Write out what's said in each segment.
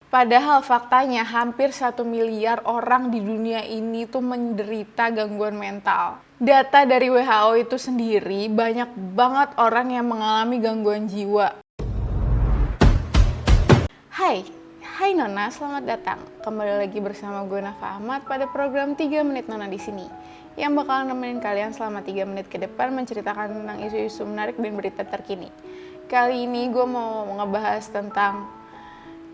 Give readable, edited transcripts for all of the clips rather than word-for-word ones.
Padahal faktanya hampir 1 miliar orang di dunia ini tuh menderita gangguan mental. Data dari WHO itu sendiri, banyak banget orang yang mengalami gangguan jiwa. Hai Nona, selamat datang. Kembali lagi bersama gue Nafa Ahmad pada program 3 Menit Nona di sini, yang bakal nemenin kalian selama 3 menit ke depan menceritakan tentang isu-isu menarik dan berita terkini. Kali ini gue mau ngebahas tentang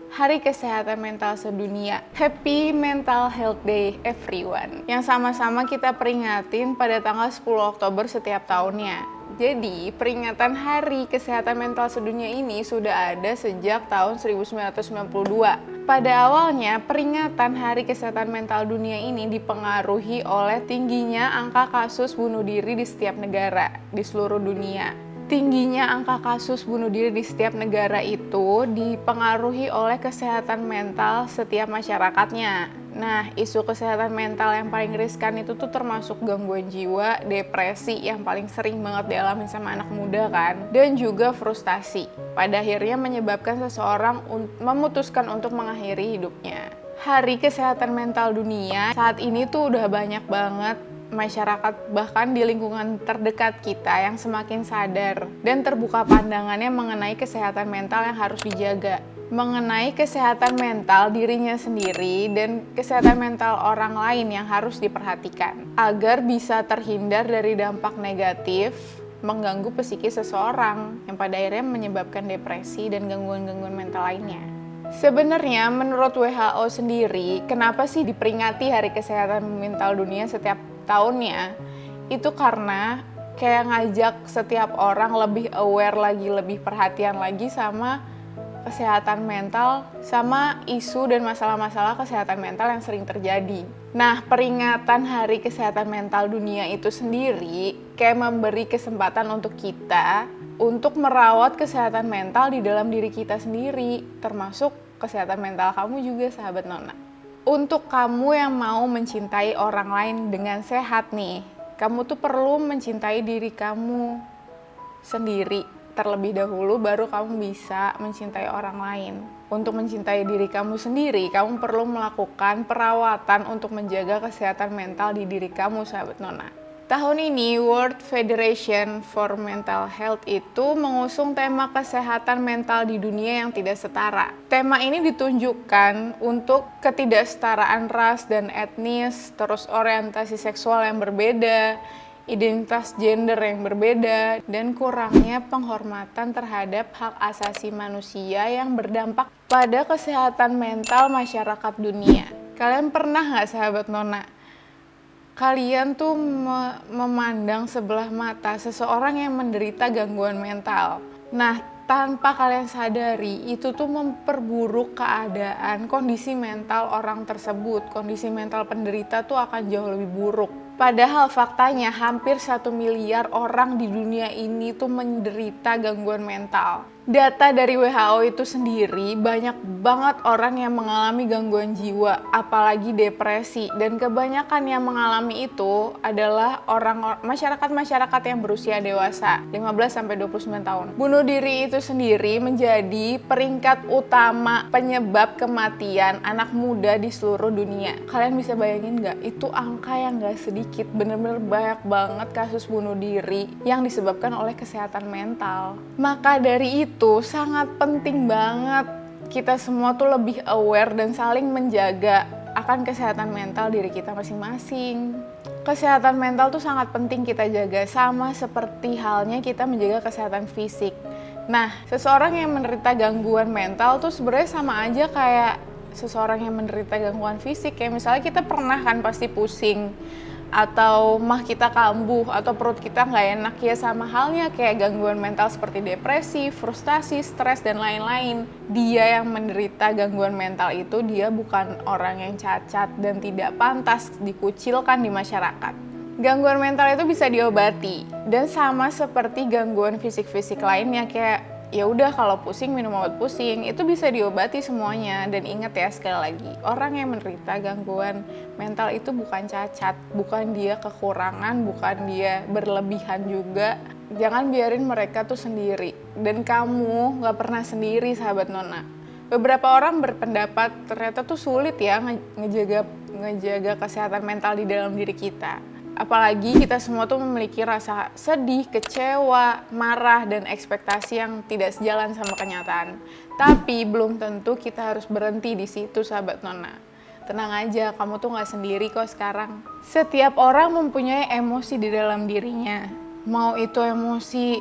Hari Kesehatan Mental Sedunia. Happy Mental Health Day everyone. Yang sama-sama kita peringatin pada tanggal 10 Oktober setiap tahunnya. Jadi, peringatan Hari Kesehatan Mental Sedunia ini sudah ada sejak tahun 1992. Pada awalnya, peringatan Hari Kesehatan Mental Dunia ini dipengaruhi oleh tingginya angka kasus bunuh diri di setiap negara di seluruh dunia. Tingginya angka kasus bunuh diri di setiap negara itu dipengaruhi oleh kesehatan mental setiap masyarakatnya. Nah, isu kesehatan mental yang paling riskan itu tuh termasuk gangguan jiwa, depresi yang paling sering banget dialami sama anak muda kan, dan juga frustasi. Pada akhirnya menyebabkan seseorang memutuskan untuk mengakhiri hidupnya. Hari Kesehatan Mental Dunia saat ini tuh udah banyak banget masyarakat bahkan di lingkungan terdekat kita yang semakin sadar dan terbuka pandangannya mengenai kesehatan mental yang harus dijaga, mengenai kesehatan mental dirinya sendiri dan kesehatan mental orang lain yang harus diperhatikan agar bisa terhindar dari dampak negatif mengganggu psikis seseorang yang pada akhirnya menyebabkan depresi dan gangguan-gangguan mental lainnya. Sebenarnya menurut WHO sendiri, kenapa sih diperingati Hari Kesehatan Mental Dunia setiap tahunnya? Itu karena kayak ngajak setiap orang lebih aware lagi, lebih perhatian lagi sama kesehatan mental, sama isu dan masalah-masalah kesehatan mental yang sering terjadi. Nah, peringatan Hari Kesehatan Mental Dunia itu sendiri kayak memberi kesempatan untuk kita untuk merawat kesehatan mental di dalam diri kita sendiri, termasuk kesehatan mental kamu juga, sahabat Nona. Untuk kamu yang mau mencintai orang lain dengan sehat nih, kamu tuh perlu mencintai diri kamu sendiri terlebih dahulu, baru kamu bisa mencintai orang lain. Untuk mencintai diri kamu sendiri, kamu perlu melakukan perawatan untuk menjaga kesehatan mental di diri kamu, sahabat Nona. Tahun ini, World Federation for Mental Health itu mengusung tema kesehatan mental di dunia yang tidak setara. Tema ini ditunjukkan untuk ketidaksetaraan ras dan etnis, terus orientasi seksual yang berbeda, identitas gender yang berbeda, dan kurangnya penghormatan terhadap hak asasi manusia yang berdampak pada kesehatan mental masyarakat dunia. Kalian pernah nggak, sahabat Nona, kalian tuh memandang sebelah mata seseorang yang menderita gangguan mental? Nah, tanpa kalian sadari, itu tuh memperburuk keadaan kondisi mental orang tersebut. Kondisi mental penderita tuh akan jauh lebih buruk. Padahal faktanya hampir 1 miliar orang di dunia ini tuh menderita gangguan mental. Data dari WHO itu sendiri, banyak banget orang yang mengalami gangguan jiwa, apalagi depresi. Dan kebanyakan yang mengalami itu adalah masyarakat-masyarakat yang berusia dewasa, 15-29 tahun. Bunuh diri itu sendiri menjadi peringkat utama penyebab kematian anak muda di seluruh dunia. Kalian bisa bayangin nggak? Itu angka yang nggak sedikit, bener-bener banyak banget kasus bunuh diri yang disebabkan oleh kesehatan mental. Maka dari itu sangat penting banget kita semua tuh lebih aware dan saling menjaga akan kesehatan mental diri kita masing-masing. Kesehatan mental tuh sangat penting kita jaga, sama seperti halnya kita menjaga kesehatan fisik. Nah, seseorang yang menderita gangguan mental tuh sebenarnya sama aja kayak seseorang yang menderita gangguan fisik. Kayak misalnya kita pernah kan pasti pusing, atau mah kita kambuh, atau perut kita nggak enak, ya sama halnya kayak gangguan mental seperti depresi, frustasi, stres, dan lain-lain. Dia yang menderita gangguan mental itu, dia bukan orang yang cacat dan tidak pantas dikucilkan di masyarakat. Gangguan mental itu bisa diobati, dan sama seperti gangguan fisik-fisik lainnya kayak ya udah kalau pusing minum obat pusing, itu bisa diobati semuanya. Dan ingat ya, sekali lagi, orang yang menderita gangguan mental itu bukan cacat, bukan dia kekurangan, bukan dia berlebihan juga. Jangan biarin mereka tuh sendiri, dan kamu gak pernah sendiri, sahabat Nona. Beberapa orang berpendapat ternyata tuh sulit ya ngejaga kesehatan mental di dalam diri kita. Apalagi kita semua tuh memiliki rasa sedih, kecewa, marah, dan ekspektasi yang tidak sejalan sama kenyataan. Tapi belum tentu kita harus berhenti di situ, sahabat Nona. Tenang aja, kamu tuh gak sendiri kok sekarang. Setiap orang mempunyai emosi di dalam dirinya. Mau itu emosi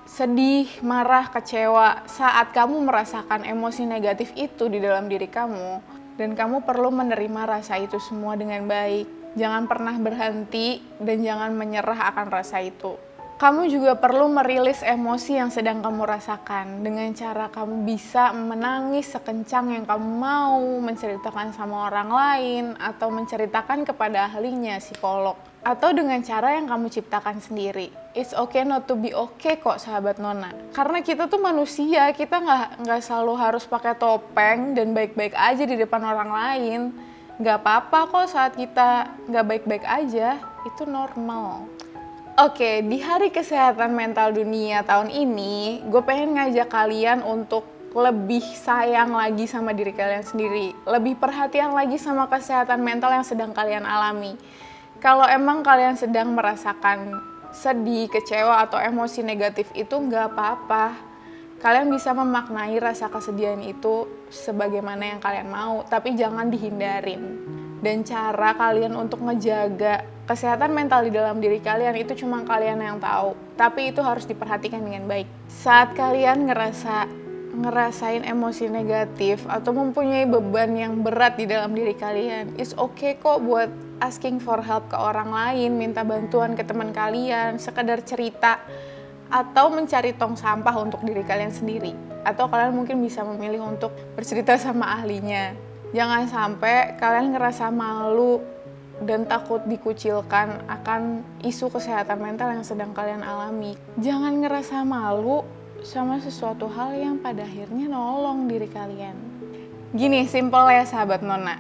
sedih, marah, kecewa. Saat kamu merasakan emosi negatif itu di dalam diri kamu, dan kamu perlu menerima rasa itu semua dengan baik. Jangan pernah berhenti dan jangan menyerah akan rasa itu. Kamu juga perlu merilis emosi yang sedang kamu rasakan dengan cara kamu bisa menangis sekencang yang kamu mau, menceritakan sama orang lain, atau menceritakan kepada ahlinya, psikolog. Atau dengan cara yang kamu ciptakan sendiri. It's okay not to be okay kok, sahabat Nona. Karena kita tuh manusia, kita nggak selalu harus pakai topeng dan baik-baik aja di depan orang lain. Nggak apa-apa kok saat kita nggak baik-baik aja, itu normal. Oke, di Hari Kesehatan Mental Dunia tahun ini, gue pengen ngajak kalian untuk lebih sayang lagi sama diri kalian sendiri. Lebih perhatian lagi sama kesehatan mental yang sedang kalian alami. Kalau emang kalian sedang merasakan sedih, kecewa, atau emosi negatif itu nggak apa-apa. Kalian bisa memaknai rasa kesedihan itu sebagaimana yang kalian mau, tapi jangan dihindarin. Dan cara kalian untuk ngejaga kesehatan mental di dalam diri kalian itu cuma kalian yang tahu. Tapi itu harus diperhatikan dengan baik. Saat kalian ngerasain emosi negatif atau mempunyai beban yang berat di dalam diri kalian, it's okay kok buat asking for help ke orang lain, minta bantuan ke teman kalian, sekedar cerita, atau mencari tong sampah untuk diri kalian sendiri. Atau kalian mungkin bisa memilih untuk bercerita sama ahlinya. Jangan sampai kalian ngerasa malu dan takut dikucilkan akan isu kesehatan mental yang sedang kalian alami. Jangan ngerasa malu sama sesuatu hal yang pada akhirnya nolong diri kalian. Gini, simple ya sahabat Nona.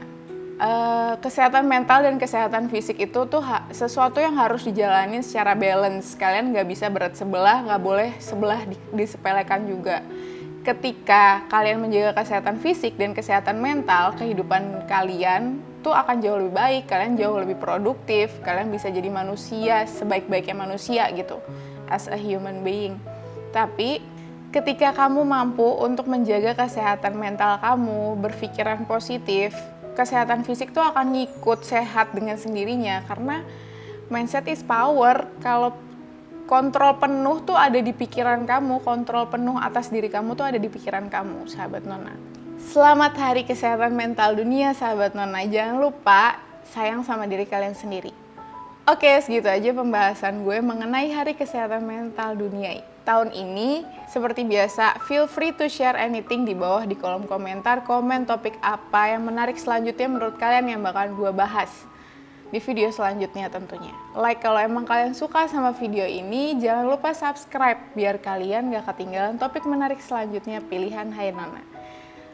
Kesehatan mental dan kesehatan fisik itu tuh sesuatu yang harus dijalani secara balance. Kalian nggak bisa berat sebelah, nggak boleh sebelah disepelekan juga. Ketika kalian menjaga kesehatan fisik dan kesehatan mental, kehidupan kalian tuh akan jauh lebih baik. Kalian jauh lebih produktif, kalian bisa jadi manusia sebaik-baiknya manusia gitu, as a human being. Tapi ketika kamu mampu untuk menjaga kesehatan mental kamu, berpikiran positif, kesehatan fisik tuh akan ngikut sehat dengan sendirinya, karena mindset is power. Kalau kontrol penuh tuh ada di pikiran kamu, kontrol penuh atas diri kamu tuh ada di pikiran kamu, sahabat Nona. Selamat Hari Kesehatan Mental Dunia, sahabat Nona. Jangan lupa sayang sama diri kalian sendiri. Oke, segitu aja pembahasan gue mengenai Hari Kesehatan Mental Dunia tahun ini. Seperti biasa, feel free to share anything di bawah di kolom komentar. Komen topik apa yang menarik selanjutnya menurut kalian yang bakalan gue bahas di video selanjutnya tentunya. Like kalau emang kalian suka sama video ini, jangan lupa subscribe biar kalian gak ketinggalan topik menarik selanjutnya pilihan Hai Nona.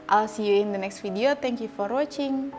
I'll see you in the next video. Thank you for watching.